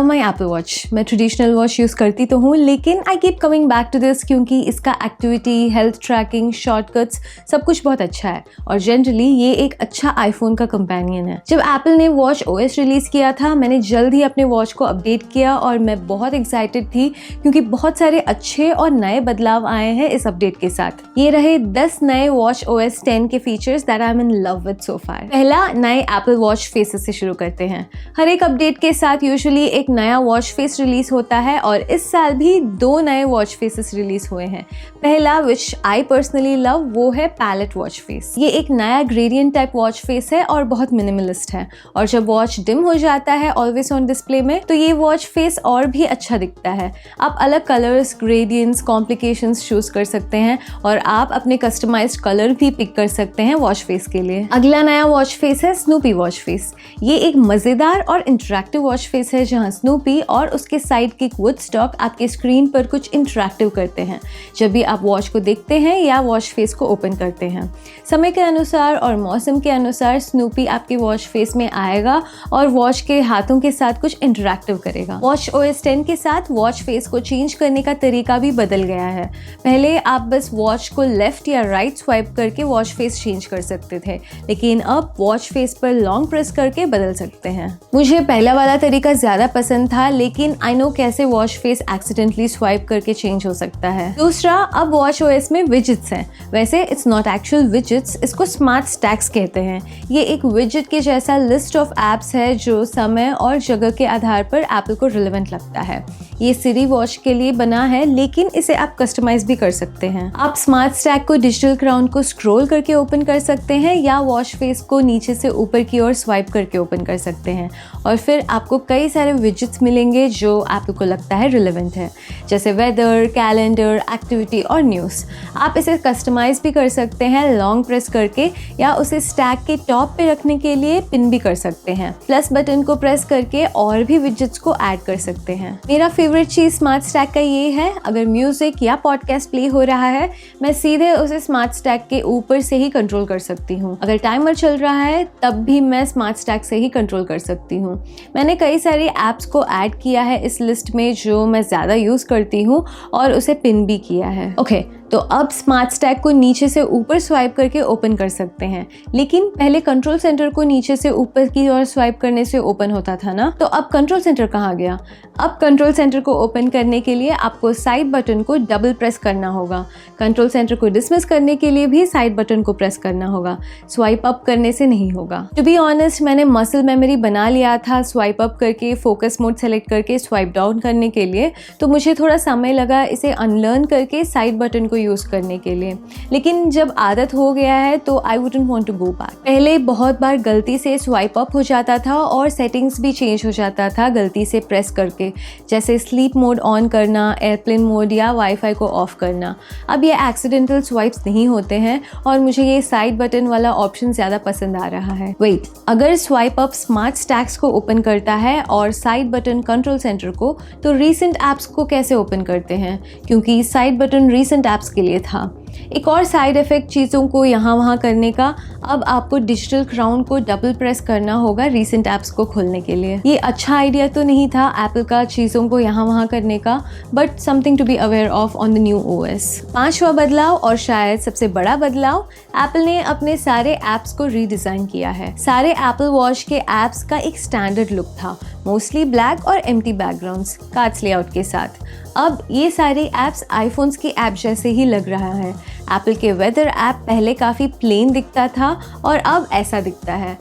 माई Apple watch. मैं traditional watch use करती तो हूँ, लेकिन I keep coming back to this क्योंकि इसका एक्टिविटी, हेल्थ ट्रैकिंग, शॉर्टकट्स सब कुछ बहुत अच्छा है और जनरली ये एक अच्छा आईफोन का कंपेनियन है। जब एप्पल ने वॉच ओएस रिलीज़ किया था, मैंने जल्द ही अपने वॉच को अपडेट किया और मैं बहुत एक्साइटेड थी क्योंकि बहुत सारे अच्छे और नए बदलाव आए हैं इस अपडेट के साथ। ये रहे 10 नए वॉच ओएस 10 के features that I am in love with so far. पहला, नए एप्पल वॉच फेसेस से शुरू करते हैं। हर एक अपडेट के साथ यूजुअली एक नया वॉच फेस रिलीज होता है और इस साल भी 2 नए वॉच फेसेस रिलीज हुए हैं। पहला, विच आई पर्सनली लव, वो है पैलेट वॉच फेस। ये एक नया ग्रेडियंट टाइप वॉच फेस है और बहुत मिनिमलिस्ट है और जब वॉच डिम हो जाता है ऑलवेज ऑन डिस्प्ले में तो ये वॉच फेस और भी अच्छा दिखता है। आप अलग कलर्स, ग्रेडियंट्स, कॉम्प्लिकेशंस चूज कर सकते हैं और आप अपने कस्टमाइज्ड कलर भी पिक कर सकते हैं वॉच फेस के लिए। अगला नया वॉच फेस है स्नूपी वॉच फेस। ये एक मजेदार और इंटरैक्टिव वॉच फेस है जहां स्नूपी और उसके साइड किक वुडस्टॉक आपके स्क्रीन पर कुछ इंटरैक्टिव करते हैं जब भी आप वॉच को देखते हैं या वॉच फेस को ओपन करते हैं। समय के अनुसार और मौसम के अनुसार स्नूपी आपके वॉच फेस में आएगा और वॉच के हाथों के साथ कुछ इंटरैक्टिव करेगा। वॉच ओएस 10 के साथ वॉच फेस को चेंज करने का तरीका भी बदल गया है। पहले आप बस वॉच को लेफ्ट या राइट स्वाइप करके वॉच फेस चेंज कर सकते थे, लेकिन अब वॉच फेस पर लॉन्ग प्रेस करके बदल सकते हैं। मुझे पहला वाला तरीका ज्यादा पसंद था, लेकिन आई नो कैसे वॉच फेस एक्सीडेंटली स्वाइप करके चेंज हो सकता है। दूसरा, अब वॉच ओएस में विजेट्स हैं। वैसे इट्स नॉट एक्चुअल विजेट्स, इसको स्मार्ट स्टैक्स कहते हैं। ये एक विजेट के जैसा लिस्ट ऑफ एप्स है जो समय और जगह के आधार पर एप्पल को रिलेवेंट लगता है। ये सिरी वॉच के लिए बना है, लेकिन इसे आप कस्टमाइज भी कर सकते हैं। आप स्मार्ट स्टैक को डिजिटल क्राउन को स्क्रॉल करके ओपन कर सकते हैं या वॉच फेस को नीचे से ऊपर की ओर स्वाइप करके ओपन कर सकते हैं और फिर आपको कई सारे विजेट्स मिलेंगे जो आपको लगता है रिलेवेंट है, जैसे वेदर, कैलेंडर, एक्टिविटी और न्यूज़। आप इसे कस्टमाइज भी कर सकते हैं लॉन्ग प्रेस करके या उसे स्टैक के टॉप पे रखने के लिए पिन भी कर सकते हैं। प्लस बटन को प्रेस करके और भी विजेट्स को ऐड कर सकते हैं। मेरा फेवरेट चीज स्मार्ट स्टैक का ये है, अगर म्यूजिक या पॉडकास्ट प्ले हो रहा है मैं सीधे उसे स्मार्ट स्टैक के ऊपर से ही कंट्रोल कर सकती हूँ। अगर टाइमर चल रहा है तब भी मैं स्मार्ट स्टैक से ही कंट्रोल कर सकती हूँ। मैंने कई सारी ऐप्स को ऐड किया है इस लिस्ट में जो मैं ज़्यादा यूज़ करती हूँ और उसे पिन भी किया है। ओके, तो अब स्मार्ट स्टैक को नीचे से ऊपर स्वाइप करके ओपन कर सकते हैं, लेकिन पहले कंट्रोल सेंटर को नीचे से ऊपर की ओर स्वाइप करने से ओपन होता था ना, तो अब कंट्रोल सेंटर कहाँ गया? अब कंट्रोल सेंटर को ओपन करने के लिए आपको साइड बटन को डबल प्रेस करना होगा। कंट्रोल सेंटर को डिसमिस करने के लिए भी साइड बटन को प्रेस करना होगा, स्वाइप अप करने से नहीं होगा। टू बी ऑनेस्ट, मैंने मसल मेमोरी बना लिया था स्वाइप अप करके फोकस मोड सेलेक्ट करके स्वाइप डाउन करने के लिए, तो मुझे थोड़ा समय लगा इसे अनलर्न करके साइड बटन को यूज करने के लिए, लेकिन जब आदत हो गया है तो I wouldn't want to go back. पहले बहुत बार गलती से स्वाइप अप हो जाता था और सेटिंग्स भी चेंज हो जाता था गलती से प्रेस करके, जैसे स्लीप मोड ऑन करना, एयरप्लेन मोड या वाईफाई को ऑफ करना। अब ये एक्सीडेंटल स्वाइप्स नहीं होते हैं और मुझे ये साइड बटन वाला ऑप्शन ज़्यादा पसंद आ रहा है। वेट, अगर स्वाइप अप स्मार्ट स्टैक्स को ओपन करता है और साइड बटन कंट्रोल सेंटर को, तो रीसेंट ऐप्स को कैसे ओपन करते हैं? क्योंकि साइड बटन रीसेंट ऐप्स के लिए था। एक और साइड इफेक्ट चीज़ों को यहाँ वहाँ करने का, अब आपको डिजिटल क्राउन को डबल प्रेस करना होगा रीसेंट ऐप्स को खोलने के लिए। ये अच्छा आइडिया तो नहीं था एप्पल का चीज़ों को यहाँ वहाँ करने का, but something to be aware of on the new OS. 5वां बदलाव और शायद सबसे बड़ा बदलाव, एप्पल ने अपने सारे ऐप्स को रीडिज़ाइन किया है। सारे एप्पल वॉच के ऐप्स का एक स्टैंडर्ड लुक था, मोस्टली ब्लैक और एम्प्टी बैकग्राउंड्स कार्ड्स लेआउट के साथ। अब ये सारे ऐप्स आईफोन्स की ऐप जैसे ही लग रहा है। एप्पल के वेदर ऐप पहले काफ़ी प्लेन दिखता था और अब ऐसा दिखता है।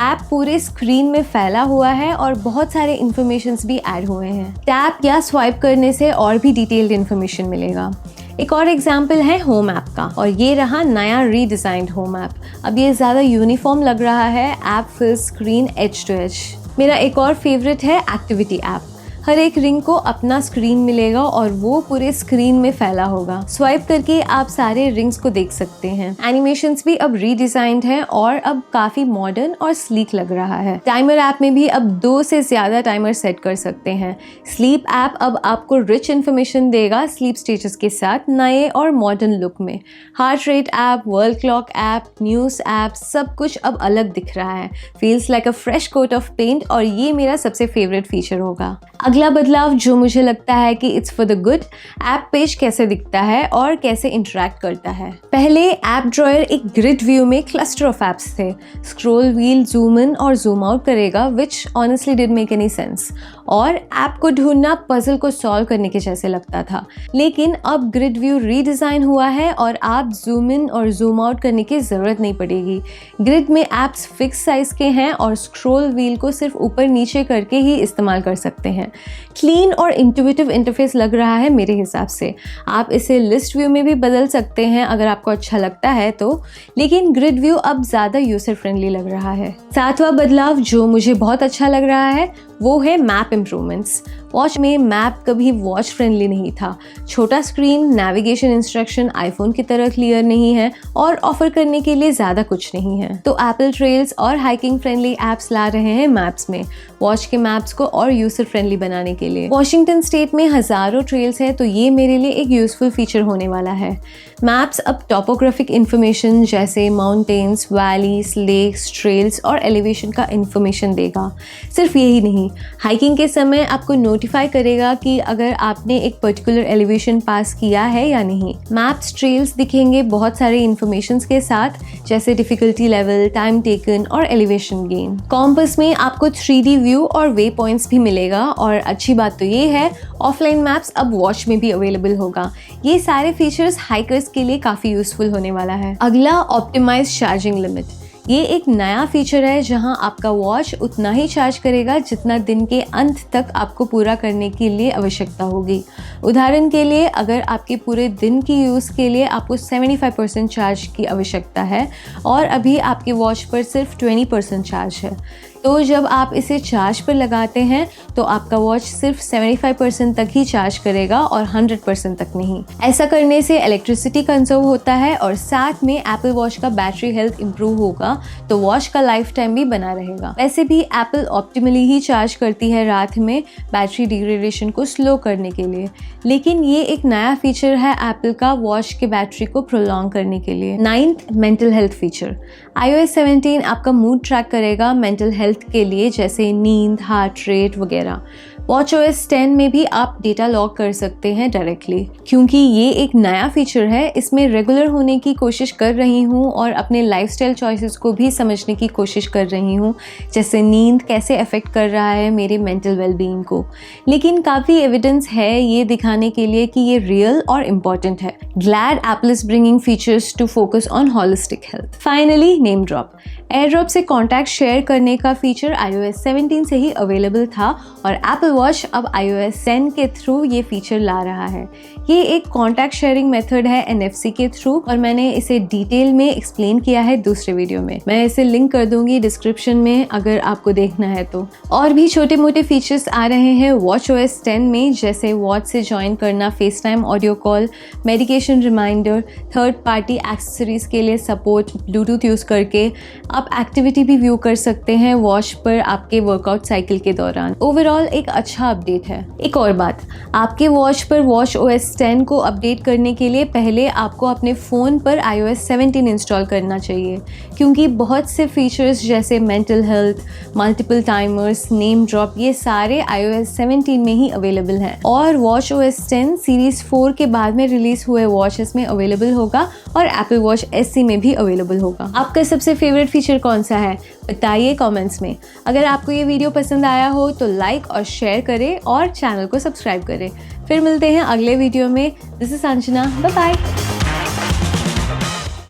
ऐप पूरे स्क्रीन में फैला हुआ है और बहुत सारे इन्फॉर्मेशंस भी ऐड हुए हैं। टैप या स्वाइप करने से और भी डिटेल्ड इन्फॉर्मेशन मिलेगा। एक और एग्जाम्पल है होम ऐप का और ये रहा नया रीडिज़ाइंड होम ऐप। अब ये ज़्यादा यूनिफॉर्म लग रहा है, app fill screen edge to edge. मेरा एक और फेवरेट है एक्टिविटी ऐप। हर एक रिंग को अपना स्क्रीन मिलेगा और वो पूरे स्क्रीन में फैला होगा। स्वाइप करके आप सारे रिंग्स को देख सकते हैं। एनिमेशंस भी अब रीडिजाइंड है और अब काफी मॉडर्न और स्लीक लग रहा है। टाइमर ऐप में भी अब 2 से ज्यादा टाइमर सेट कर सकते हैं। स्लीप ऐप अब आपको रिच इन्फॉर्मेशन देगा स्लीप स्टेटस के साथ नए और मॉडर्न लुक में। Heart rate app, world clock app, news app, सब कुछ अब अलग दिख रहा है। Feels like a fresh coat of paint और ये मेरा सबसे फेवरेट फीचर होगा। अगला बदलाव जो मुझे लगता है कि it's for the good, app page कैसे दिखता है और कैसे इंटरेक्ट करता है। पहले ऐप ड्रॉयर एक ग्रिड व्यू में क्लस्टर ऑफ ऐप्स थे। स्क्रॉल व्हील जूम इन और जूम आउट करेगा, which honestly didn't make any sense, और ऐप को ढूंढना पजल को सॉल्व करने के जैसे लगता था। लेकिन अब ग्रिड व्यू रीडिज़ाइन हुआ है और आप जूम इन और जूम आउट करने की ज़रूरत नहीं पड़ेगी। ग्रिड में ऐप्स फिक्स साइज़ के हैं और स्क्रॉल व्हील को सिर्फ ऊपर नीचे करके ही इस्तेमाल कर सकते हैं। क्लीन और इंट्यूटिव इंटरफेस लग रहा है मेरे हिसाब से। आप इसे लिस्ट व्यू में भी बदल सकते हैं अगर आपको अच्छा लगता है तो, लेकिन ग्रिड व्यू अब ज़्यादा यूज़र फ्रेंडली लग रहा है। सातवां बदलाव जो मुझे बहुत अच्छा लग रहा है वो है मैप इम्प्रूवमेंट्स। वॉच में मैप कभी वॉच फ्रेंडली नहीं था। छोटा स्क्रीन, नेविगेशन इंस्ट्रक्शन आईफोन की तरह क्लियर नहीं है और ऑफर करने के लिए ज़्यादा कुछ नहीं है। तो एप्पल ट्रेल्स और हाइकिंग फ्रेंडली ऐप्स ला रहे हैं मैप्स में, वॉच के मैप्स को और यूजर फ्रेंडली बनाने के लिए। वॉशिंगटन स्टेट में हज़ारों ट्रेल्स हैं, तो ये मेरे लिए एक यूजफुल फीचर होने वाला है। मैप्स अब टॉपोग्राफिक इन्फॉर्मेशन जैसे माउंटेन्स, वैलीज, लेक्स, ट्रेल्स और एलिवेशन का इन्फॉर्मेशन देगा। सिर्फ यही नहीं, हाइकिंग के समय आपको नोटिफाई करेगा कि अगर आपने एक पर्टिकुलर एलिवेशन पास किया है या नहीं। मैप्स ट्रेल्स दिखेंगे बहुत सारे इन्फॉर्मेशन के साथ, जैसे डिफिकल्टी लेवल, टाइम टेकन और एलिवेशन गेन। कॉम्पस में आपको 3D व्यू और वे पॉइंट्स भी मिलेगा, और अच्छी बात तो ये है ऑफलाइन मैप्स अब वॉच में भी अवेलेबल होगा। ये सारे फीचर्स हाइकर्स के लिए काफ़ी यूजफुल होने वाला है। अगला, ऑप्टिमाइज चार्जिंग लिमिट। ये एक नया फीचर है जहां आपका वॉच उतना ही चार्ज करेगा जितना दिन के अंत तक आपको पूरा करने के लिए आवश्यकता होगी। उदाहरण के लिए, अगर आपके पूरे दिन की यूज़ के लिए आपको 75% चार्ज की आवश्यकता है और अभी आपके वॉच पर सिर्फ 20% चार्ज है, तो जब आप इसे चार्ज पर लगाते हैं तो आपका वॉच सिर्फ 75% तक ही चार्ज करेगा और 100% तक नहीं। ऐसा करने से इलेक्ट्रिसिटी कंजर्व होता है और साथ में एप्पल वॉच का बैटरी हेल्थ इंप्रूव होगा, तो वॉच का लाइफ टाइम भी बना रहेगा। वैसे भी एप्पल ऑप्टिमली ही चार्ज करती है रात में बैटरी डिग्रेडेशन को स्लो करने के लिए, लेकिन ये एक नया फीचर है एप्पल का वॉच के बैटरी को प्रोलॉन्ग करने के लिए। 9th, mental health feature. iOS 17 आपका मूड ट्रैक करेगा मेंटल हेल्थ के लिए, जैसे नींद, हार्ट रेट वगैरह। WatchOS 10 में भी आप डेटा लॉग कर सकते हैं डायरेक्टली। क्योंकि ये एक नया फीचर है, इसमें रेगुलर होने की कोशिश कर रही हूँ और अपने लाइफस्टाइल चॉइसेस को भी समझने की कोशिश कर रही हूँ, जैसे नींद कैसे अफेक्ट कर रहा है मेरे मेंटल वेलबींग को। लेकिन काफ़ी एविडेंस है ये दिखाने के लिए कि ये रियल और इम्पॉर्टेंट है। Glad Apple is bringing features to focus on holistic health. Finally, name drop. AirDrop से कॉन्टैक्ट शेयर करने का फीचर iOS 17 से ही अवेलेबल था और एप्पल वॉच अब iOS 10 के थ्रू ये फीचर ला रहा है। ये एक कॉन्टैक्ट शेयरिंग मेथड है NFC के थ्रू, और मैंने इसे डिटेल में एक्सप्लेन किया है दूसरे वीडियो में। मैं इसे लिंक कर दूंगी डिस्क्रिप्शन में अगर आपको देखना है तो। और भी छोटे मोटे फीचर्स आ रहे हैं WatchOS 10 में, जैसे वॉच से ज्वाइन करना FaceTime audio call, medication reminder, third party accessories के लिए सपोर्ट ब्लूटूथ यूज़ करके। आप एक्टिविटी भी व्यू कर सकते हैं वॉच पर आपके वर्कआउट साइकिल के दौरान। ओवरऑल एक अच्छा अपडेट है। एक और बात, आपके वॉच पर WatchOS 10 को अपडेट करने के लिए पहले आपको अपने फ़ोन पर iOS 17 इंस्टॉल करना चाहिए, क्योंकि बहुत से फीचर्स जैसे mental health, multiple timers, name drop, ये सारे iOS 17 में ही अवेलेबल हैं। और WatchOS 10 सीरीज़ 4 के बाद में रिलीज़ हुए वॉचेस में अवेलेबल होगा और Apple Watch SE में भी अवेलेबल होगा। आपका सबसे फेवरेट फीचर कौन सा है, बताइए कमेंट्स में। अगर आपको ये वीडियो पसंद आया हो तो लाइक और शेयर करें और चैनल को सब्सक्राइब करें। फिर मिलते हैं अगले वीडियो में। This is Sanjana, bye bye.